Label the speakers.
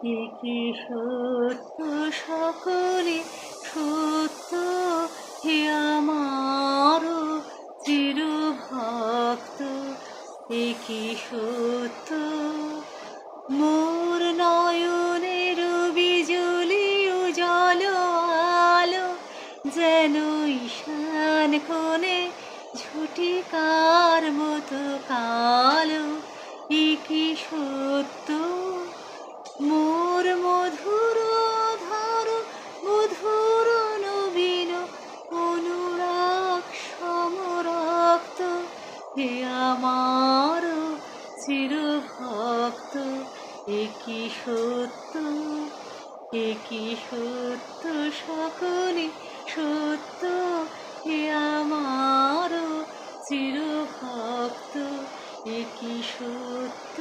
Speaker 1: কি সত্য সকলে সত্য, হে আমার চিরভক্ত। কি সত্য মোর নয়নের বিজলি উজ্জ্বল আলো, যেন ঈশান কোণে ঝটিকার মতো কালো। কি সত্য মোর মধুর ধর মধুর নবীন অনুরাগ সমরক্ত, হে আমার চিরভক্ত। কি সত্য, কি সত্য সকলে সত্য, হে আমার চিরভক্ত। কি সত্য।